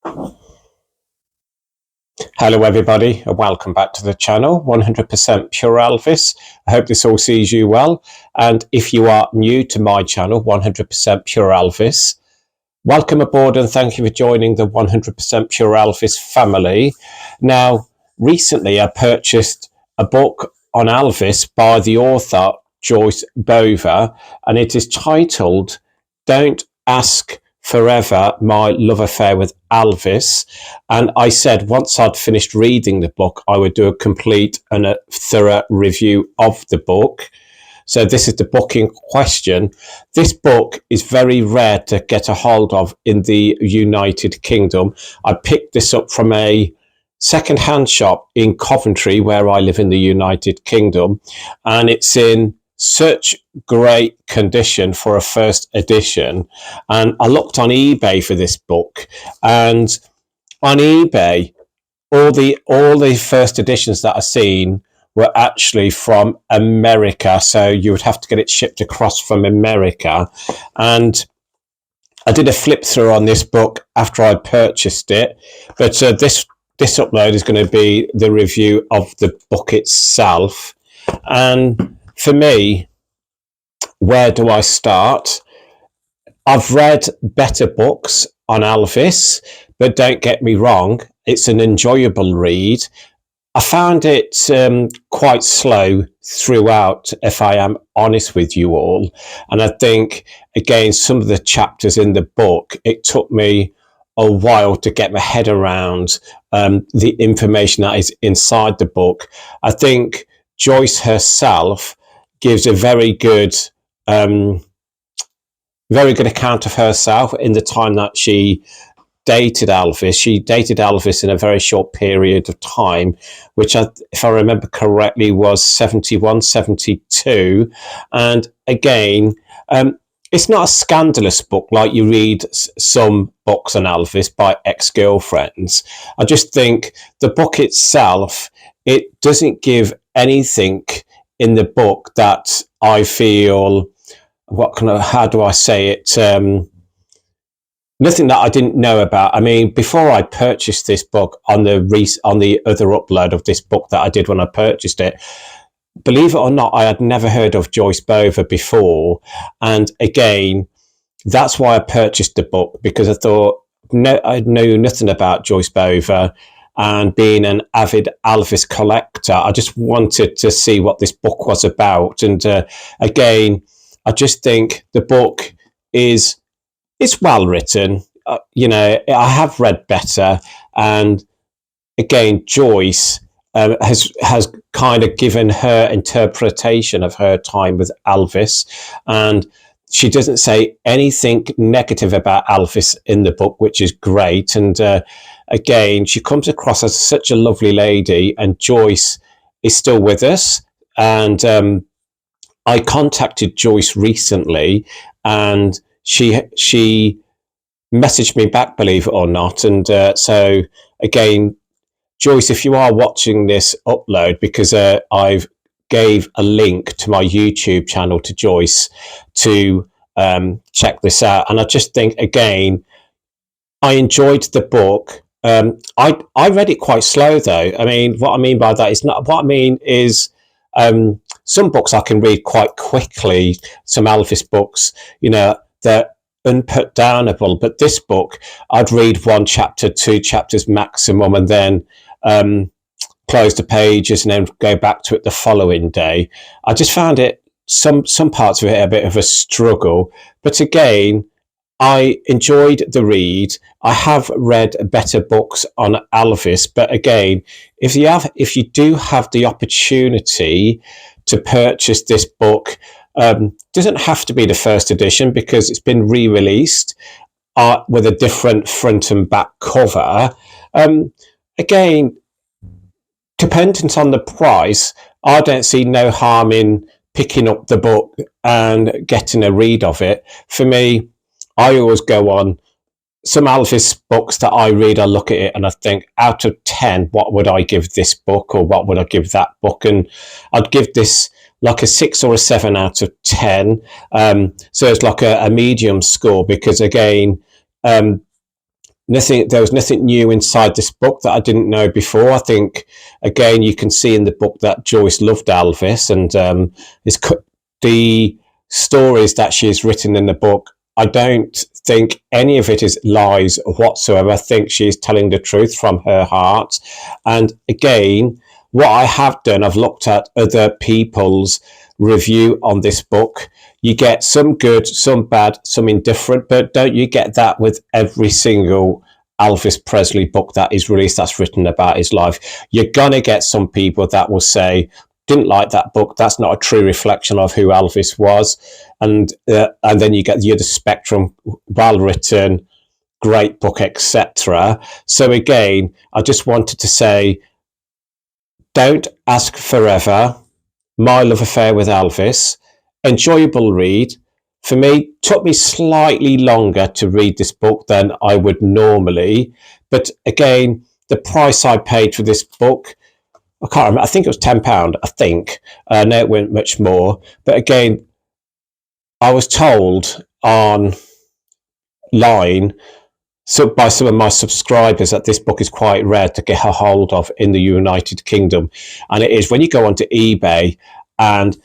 Hello everybody and welcome back to the channel 100% Pure Elvis. I hope this all sees you well, and if you are new to my channel 100% Pure Elvis, welcome aboard and thank you for joining the 100% Pure Elvis family. Now recently I purchased a book on Elvis by the author Joyce Bova, and it is titled Don't Ask Forever, My Love Affair with Elvis. And I said once I'd finished reading the book, I would do a complete and a thorough review of the book. So this is the book in question. This book is very rare to get a hold of in the United Kingdom. I picked this up from a second-hand shop in Coventry, where I live in the United Kingdom, and it's in such great condition for a first edition. And I looked on eBay for this book, and on eBay all the first editions that I've seen were actually from America, so you would have to get it shipped across from America. And I did a flip through on this book after I purchased it, but this upload is going to be the review of the book itself. And for me, where do I start? I've read better books on Elvis, but don't get me wrong, it's an enjoyable read. I found it quite slow throughout, if I am honest with you all. And I think, again, some of the chapters in the book, it took me a while to get my head around the information that is inside the book. I think Joyce herself gives a very good account of herself in the time that she dated Elvis. She dated Elvis in a very short period of time, which, if I remember correctly, was 71, 72. And again, it's not a scandalous book like you read some books on Elvis by ex-girlfriends. I just think the book itself, it doesn't give anything in the book that I feel, how do I say it? Nothing that I didn't know about. I mean, before I purchased this book, on the other upload of this book that I did when I purchased it, believe it or not, I had never heard of Joyce Bova before. And again, that's why I purchased the book, because I thought, I knew nothing about Joyce Bova, and being an avid Elvis collector, I just wanted to see what this book was about. And again, I just think the book it's well written. I have read better, and again, Joyce has kind of given her interpretation of her time with Elvis, and she doesn't say anything negative about Elvis in the book, which is great. And again, she comes across as such a lovely lady, and Joyce is still with us. And I contacted Joyce recently, and she messaged me back, believe it or not. And so again, Joyce, if you are watching this upload, because I've gave a link to my YouTube channel to Joyce to check this out. And I just think, again, I enjoyed the book. I read it quite slow though. I mean, what I mean by that is not, what I mean is some books I can read quite quickly, some Elvis books, they're unputdownable. But this book, I'd read one chapter, two chapters maximum, and then close the pages and then go back to it the following day. I just found it, some parts of it, a bit of a struggle. But again, I enjoyed the read. I have read better books on Elvis, but again, if you do have the opportunity to purchase this book, doesn't have to be the first edition, because it's been re-released with a different front and back cover. Again, dependent on the price, I don't see no harm in picking up the book and getting a read of it. For me, I always go on some Elvis books that I read. I look at it and I think, out of 10, what would I give this book, or what would I give that book? And I'd give this like a 6 or a 7 out of 10. So it's like a medium score, because again, there was nothing new inside this book that I didn't know before. I think, again, you can see in the book that Joyce loved Elvis, and the stories that she's written in the book, I don't think any of it is lies whatsoever. I think she's telling the truth from her heart. And again, what I have done, I've looked at other people's review on this book. You get some good, some bad, some indifferent, but don't you get that with every single Elvis Presley book that is released that's written about his life? You're going to get some people that will say, didn't like that book, that's not a true reflection of who Elvis was. And then you get the other spectrum, well written, great book, etc. So again, I just wanted to say, don't ask forever. My Love Affair with Elvis, enjoyable read. For me, took me slightly longer to read this book than I would normally. But again, the price I paid for this book, I can't remember, I think it was £10, I think. No, it went much more. But again, I was told online by some of my subscribers that this book is quite rare to get a hold of in the United Kingdom. And it is. When you go onto eBay and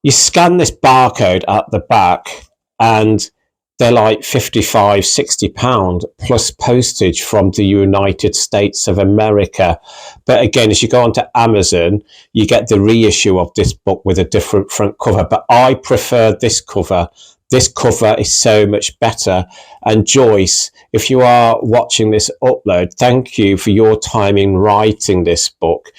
you scan this barcode at the back, and they're like £55, £60 plus postage from the United States of America. But again, as you go onto Amazon, you get the reissue of this book with a different front cover. But I prefer this cover. This cover is so much better. And Joyce, if you are watching this upload, thank you for your time in writing this book.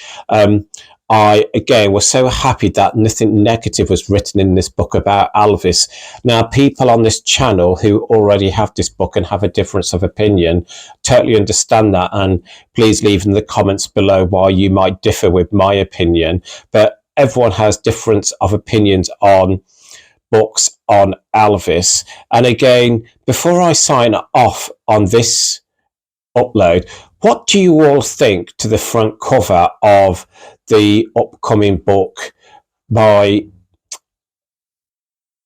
I, again, was so happy that nothing negative was written in this book about Elvis. Now, people on this channel who already have this book and have a difference of opinion totally understand that. And please leave in the comments below why you might differ with my opinion. But everyone has difference of opinions on books on Elvis. And again, before I sign off on this upload, what do you all think to the front cover of the upcoming book by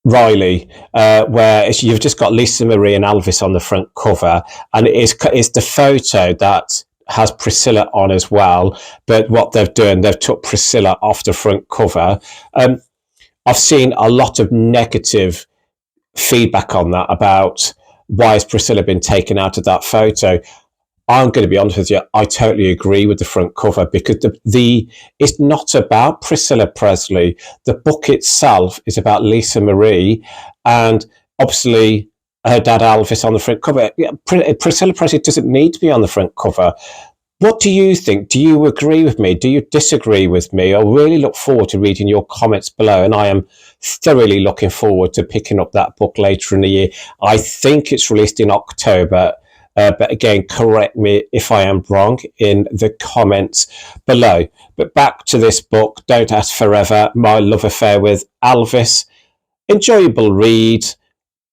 Riley, where you've just got Lisa Marie and Elvis on the front cover, and it's the photo that has Priscilla on as well. But what they've done, they've took Priscilla off the front cover. I've seen a lot of negative feedback on that about why has Priscilla been taken out of that photo. I'm going to be honest with you, I totally agree with the front cover, because it's not about Priscilla Presley. The book itself is about Lisa Marie, and obviously her dad Elvis on the front cover. Priscilla Presley doesn't need to be on the front cover. What do you think? Do you agree with me? Do you disagree with me? I really look forward to reading your comments below, and I am thoroughly looking forward to picking up that book later in the year. I think it's released in October. But again, correct me if I am wrong in the comments below. But back to this book, Don't Ask Forever, My Love Affair with Elvis. Enjoyable read.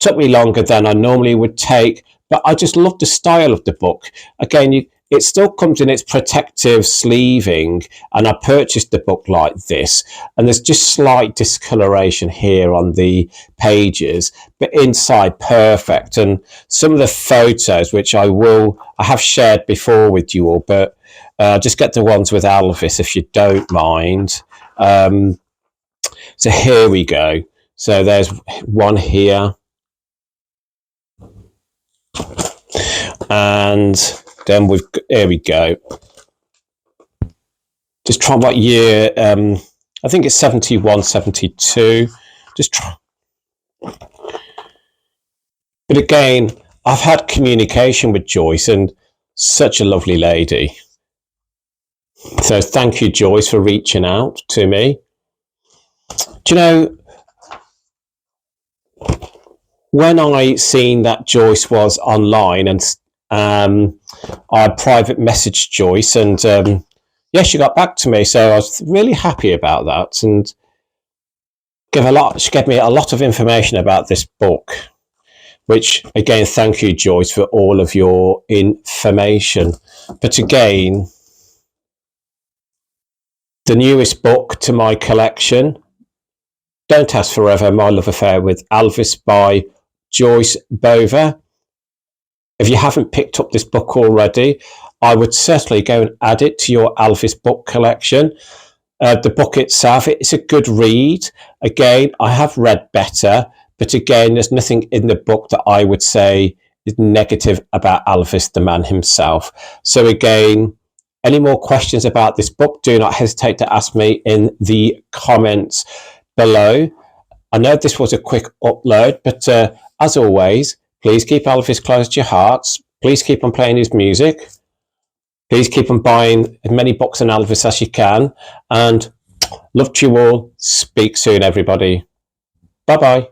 Took me longer than I normally would take, but I just love the style of the book. Again, it still comes in its protective sleeving, and I purchased the book like this, and there's just slight discoloration here on the pages, but inside perfect. And some of the photos, which I have shared before with you all, but just get the ones with Elvis if you don't mind. So here we go. So there's one here, and then here we go. Just try what year, I think it's 71, 72. Just try. But again, I've had communication with Joyce, and such a lovely lady. So thank you, Joyce, for reaching out to me. Do you know, when I seen that Joyce was online, and I private messaged Joyce, and yeah, she got back to me, so I was really happy about that, and she gave me a lot of information about this book, which again, thank you, Joyce, for all of your information. But again, the newest book to my collection, Don't Ask Forever, My Love Affair with Elvis by Joyce Bova. If you haven't picked up this book already, I would certainly go and add it to your Elvis book collection. The book itself, it's a good read. Again, I have read better, but again, there's nothing in the book that I would say is negative about Elvis, the man himself. So again, any more questions about this book, do not hesitate to ask me in the comments below. I know this was a quick upload, but as always, please keep Elvis close to your hearts. Please keep on playing his music. Please keep on buying as many books on Elvis as you can. And love to you all. Speak soon, everybody. Bye-bye.